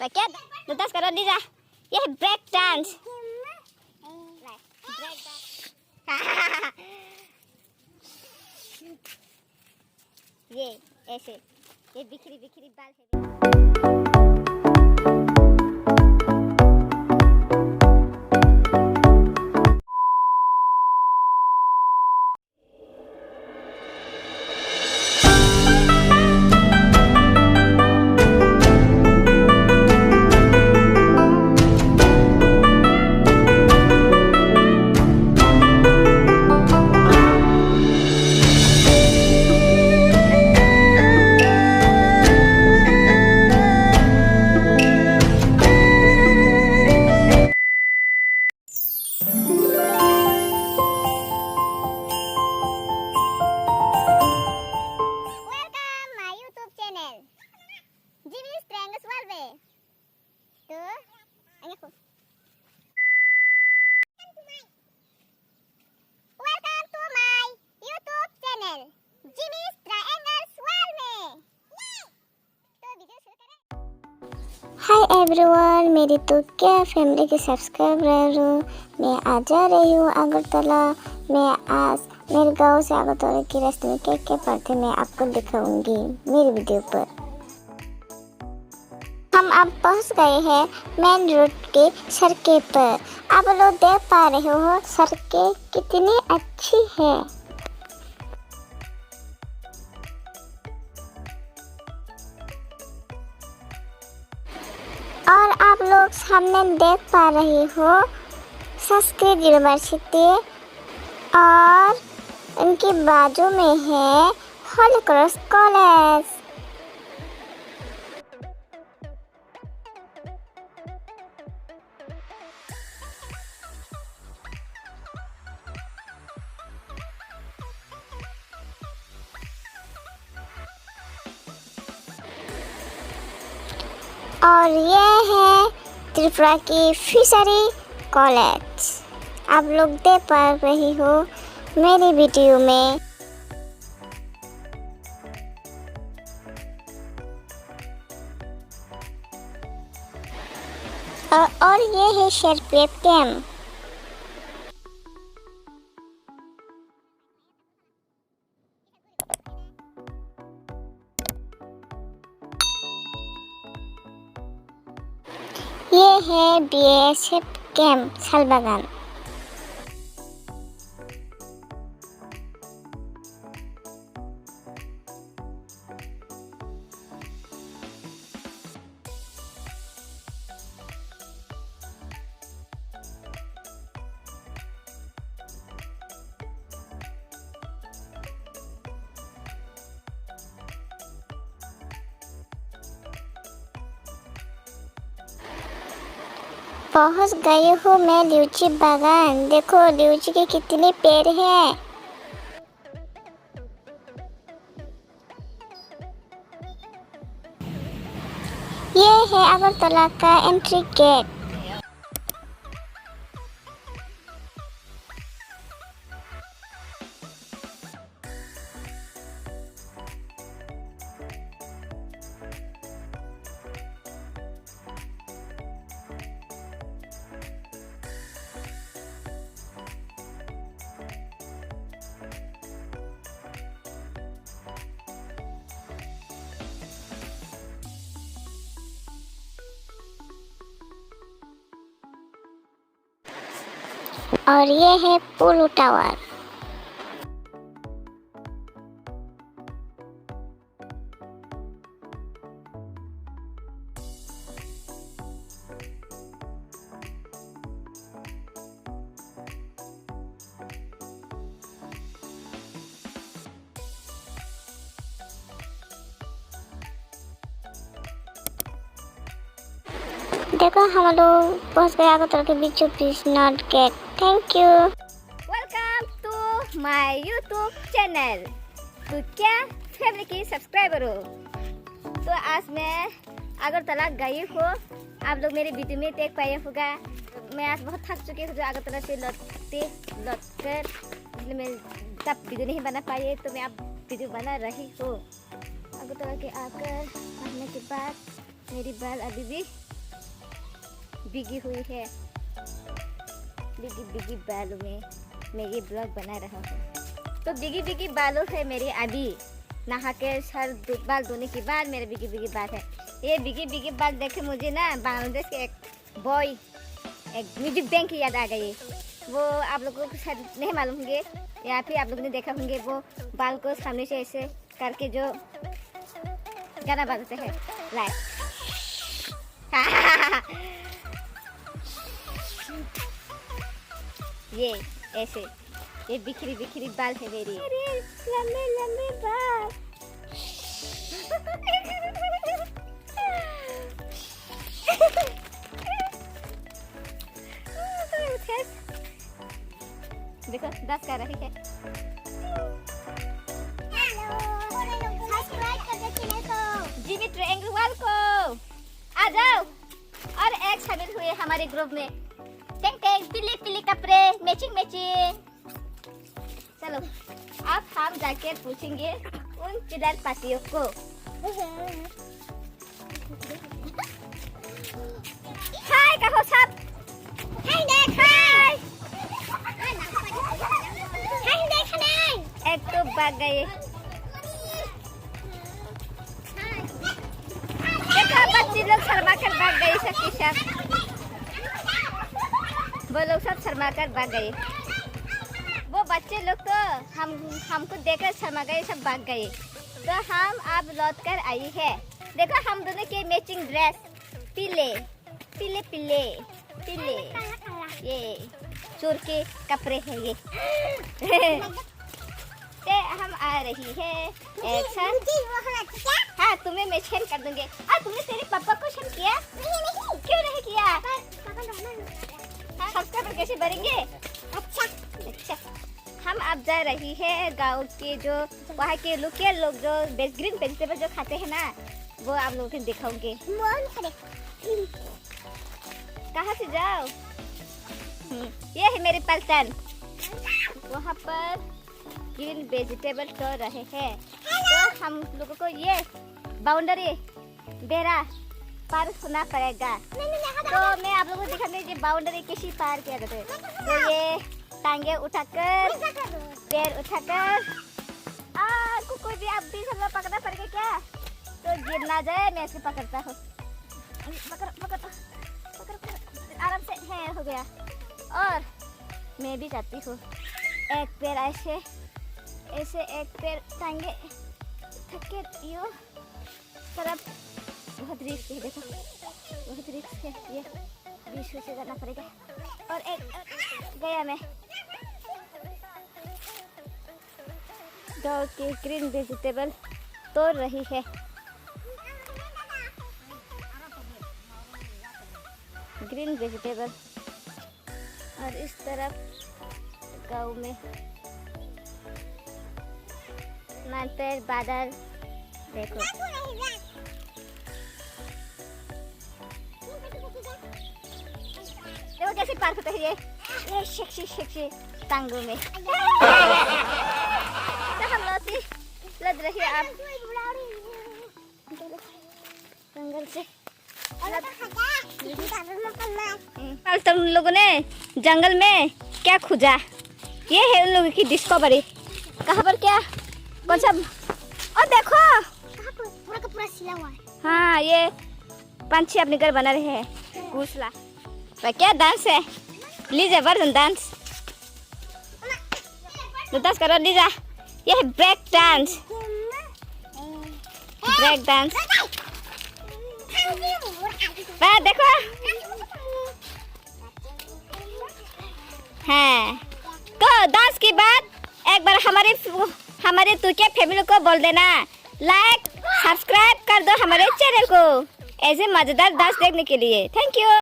क्या दस करो लीजा, ये है ब्रेक डांस। ये ऐसे, ये बिखरी बिखरी बाल है। हाय एवरीवन, मेरी तो क्या फैमिली की सब्सक्राइबर हूँ। मैं आ जा रही हूँ अगरतला। मैं आज मेरे गांव से अगरतला के रास्ते में क्या क्या पड़ते मैं आपको दिखाऊंगी मेरी वीडियो पर। हम अब पहुँच गए हैं मेन रोड के सड़कें पर। आप लोग देख पा रहे हो सड़कें कितनी अच्छी है। और आप लोग सामने देख पा रहे हो संस्कृत यूनिवर्सिटी और उनके बाजू में है होली क्रॉस कॉलेज। और ये है त्रिपुरा की फिशरी कॉलेज। आप लोग देख पा रही हो मेरी वीडियो में। और ये है शेरपीएफ कैंप। ये है बीएसएफ कैंप शालबागान। पहुंच गई हूँ मैं लीची बागान। देखो लीची के कितने पेड़ हैं। ये है अगरतला का एंट्री गेट। और ये है पोलो टावर। देखो हम लोग पहुंच गए अगरतला के बीचों बीच north gate. Thank you. Welcome to my YouTube channel. तो क्या फैमिली की सब्सक्राइबर हो। तो आज मैं अगरतला गई हूँ। आप लोग मेरे वीडियो में देख पाए होगा। मैं आज बहुत थक चुकी हूँ अगरतला से लौट कर, इसलिए मैं तब वीडियो नहीं बना पाई, तो मैं अब वीडियो बना रही हूँ। अगरतला के आकर पढ़ने के बाद मेरी बाल अभी भी भीगी हुई है। भीगी भीगी बालों में मैं ये ब्लॉग बना रहा हूँ। तो भीगी भीगी बालों है मेरे। अभी नहा के सर बाल धोने के बाद मेरे भीगी भीगी बाल है। ये भीगी भीगी बाल देखे मुझे ना बांग्लादेश के एक बॉय, एक म्यूजिक बैंक की याद आ गई। वो आप लोगों को शायद नहीं मालूम होंगे या फिर आप लोगों ने देखा होंगे। वो बाल को सामने से ऐसे करके जो गाना बजाते हैं लाइक ये ऐसे, ये बिखरी बिखरी बाल है मेरी। अरे लंबे लंबे बाल। देखो डांस कर रही है। जिमी ट्रायंगल वाल को आ जाओ और एक शामिल हुए हमारे ग्रुप में। टेंग टेंग पीले पीले कपड़े मैचिंग मैचिंग। चलो अब हम जाके पूछेंगे उन चिल्लार पार्टियों को। हाय कहो सब। हाय देख हाय। हाय देख नहीं। एक तो भाग गए। देखो बच्चे लोग शर्मा कर भाग गए सबके सब। वो लोग सब शर्मा कर भाग गए। वो बच्चे लोग तो हमको देखकर शर्मा गए, सब भाग गए। तो हम अब लौट कर आई है। देखो हम दोनों के मैचिंग ड्रेस पीले पीले पीले पीले। ये चोर के कपड़े हैं ये। ते हम आ रही है एक साथ। हाँ तुम्हें मैं शेयर कर दूंगी। तुमने तेरे पापा को शेयर किया? नहीं। क्यों नहीं किया? सब्सक्राइबर कैसे बढ़ेंगे? अच्छा हम अब जा रही है गांव के जो वहाँ के लोकल लोग जो ग्रीन वेजिटेबल जो खाते हैं ना, वो आप लोगों को दिखाऊंगे। कहाँ से जाओ? ये है मेरे पलटन। वहाँ पर ग्रीन वेजिटेबल तोड़ रहे हैं। तो हम लोगों को ये बाउंड्री बेरा पार होना पड़ेगा। तो मैं आप लोगों को दिखाने ये बाउंड्री कैसी पार किया जाता है। तो ये टांगे उठाकर पैर उठाकर कोई भी आप भी सब लोग पकड़ना पड़ेगा क्या? तो गिर ना जाए मैं ऐसे पकड़ता हूँ। पकड़ आराम से है हो गया। और मैं भी जाती हूँ। एक पैर ऐसे ऐसे एक पैर टांगे थके यो तरफ। बहुत रिस्क है देखो, बहुत रिस्क है। ये बीच से जाना पड़ेगा। और एक गया मैं। गाँव की ग्रीन वेजिटेबल तोड़ रही है। Green vegetable. और इस तरफ गाँव में मानपेड़ बादल देखो। देखो कैसे पार होता है ये सेक्सी टांगों में। तो हम लोग लद रही है आप जंगल से। तुम लोगों ने जंगल में क्या खोजा? ये है उन लोगों की डिस्कवरी। कहाँ पर क्या कौन सा? और देखो पूरा का पूरा सिला हुआ है। हाँ ये पंछी अपने घर बना रहे हैं घोंसला। क्या डांस है लीजा? वर्धन डांस तो डांस करो लीजा। ये है ब्रेक डांस। ब्रेक डांस देखो। हाँ तो डांस के बाद एक बार हमारे तुर्किया फैमिली को बोल देना लाइक सब्सक्राइब कर दो हमारे चैनल को ऐसे मजेदार डांस देखने के लिए। Thank you.